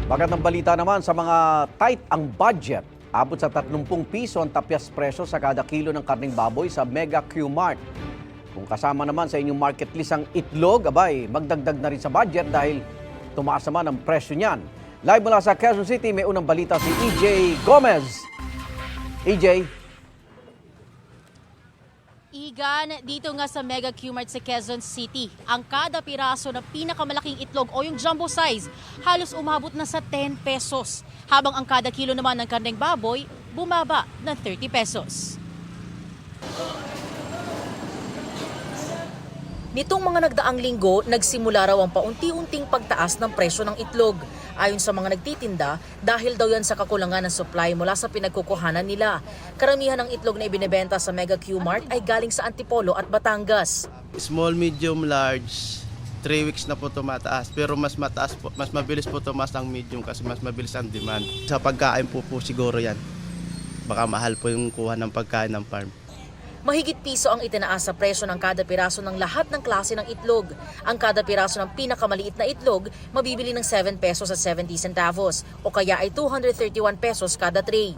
Magandang balita naman sa mga tight ang budget. Abot sa 30 piso ang tapyas presyo sa kada kilo ng karning baboy sa Mega Q-Mart. Kung kasama naman sa inyong market list ang itlog, abay, magdagdag na rin sa budget dahil tumaas naman ang presyo niyan. Live mula sa Quezon City, may unang balita si EJ Gomez. EJ. Igan, dito nga sa Mega Q-Mart sa Quezon City, ang kada piraso ng pinakamalaking itlog o yung jumbo size, halos umabot na sa 10 pesos. Habang ang kada kilo naman ng karneng baboy, bumaba ng 30 pesos. Nitong mga nagdaang linggo, nagsimula raw ang paunti-unting pagtaas ng presyo ng itlog. Ayon sa mga nagtitinda, dahil daw yan sa kakulangan ng supply mula sa pinagkukuhanan nila. Karamihan ng itlog na ibinebenta sa Mega Q-Mart ay galing sa Antipolo at Batangas. Small, medium, large, 3 weeks na po tumataas. Pero mas mabilis po tumaas ang medium kasi mas mabilis ang demand. Sa pagkain po siguro yan. Baka mahal po yung kuha ng pagkain ng farm. Mahigit piso ang itinaas sa presyo ng kada piraso ng lahat ng klase ng itlog. Ang kada piraso ng pinakamaliit na itlog, mabibili ng 7 pesos at 70 centavos o kaya ay 231 pesos kada tray.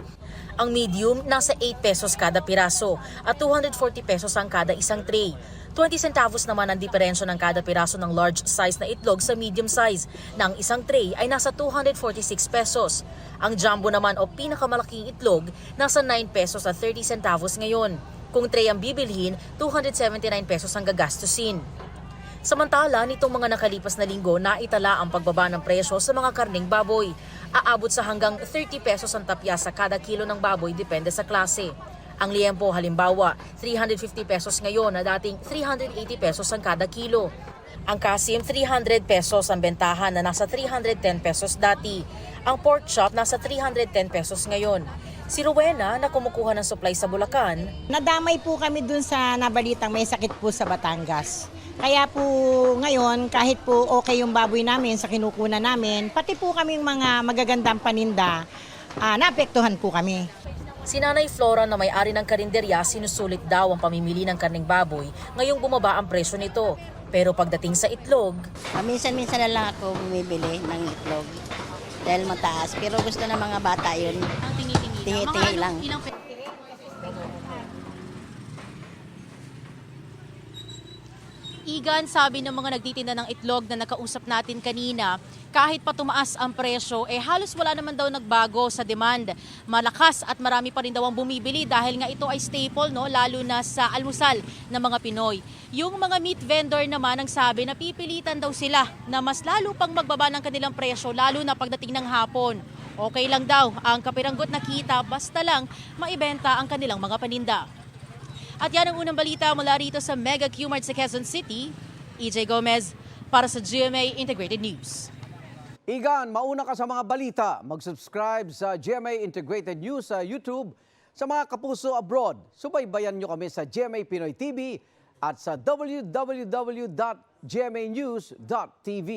Ang medium, nasa 8 pesos kada piraso at 240 pesos ang kada isang tray. 20 centavos naman ang diferensya ng kada piraso ng large size na itlog sa medium size, na ang isang tray ay nasa 246 pesos. Ang jumbo naman o pinakamalaking itlog, nasa 9 pesos at 30 centavos ngayon. Kung tray ang bibilhin, 279 pesos ang gagastusin. Samantala, nitong mga nakalipas na linggo, naitala ang pagbaba ng presyo sa mga karneng baboy. Aabot sa hanggang 30 pesos ang tapyas sa kada kilo ng baboy depende sa klase. Ang liempo halimbawa, 350 pesos ngayon na dating 380 pesos ang kada kilo. Ang kasim, 300 pesos ang bentahan na nasa 310 pesos dati. Ang pork chop nasa 310 pesos ngayon. Si Rowena na kumukuha ng supply sa Bulacan, nadamay po kami dun sa nabalitang may sakit po sa Batangas. Kaya po ngayon kahit po okay yung baboy namin sa kinukunan namin, pati po kaming mga magagandang paninda, naapektuhan po kami. si Nanay Flora na may-ari ng karinderya sinusulit daw ang pamimili ng karneng baboy ngayong bumaba ang presyo nito. Pero pagdating sa itlog, Minsan-minsan na lang ako bumibili ng itlog dahil mataas. Pero gusto ng mga bata yun. ang Tingi-tingi lang. Igan, sabi ng mga nagtitinda ng itlog na nakausap natin kanina, kahit pa tumaas ang presyo, halos wala naman daw nagbago sa demand. Malakas at marami pa rin daw ang bumibili dahil nga ito ay staple, no? Lalo na sa almusal ng mga Pinoy. Yung mga meat vendor naman ang sabi na pipilitan daw sila na mas lalo pang magbaba ng kanilang presyo, lalo na pagdating ng hapon. Okay lang daw ang kapiranggot na kita basta lang maibenta ang kanilang mga paninda. At yan ang unang balita mula rito sa Mega Q-Mart sa Quezon City. EJ Gomez para sa GMA Integrated News. Igan, mauna ka sa mga balita. Mag-subscribe sa GMA Integrated News sa YouTube. Sa mga kapuso abroad, subaybayan nyo kami sa GMA Pinoy TV at sa www.gmanews.tv.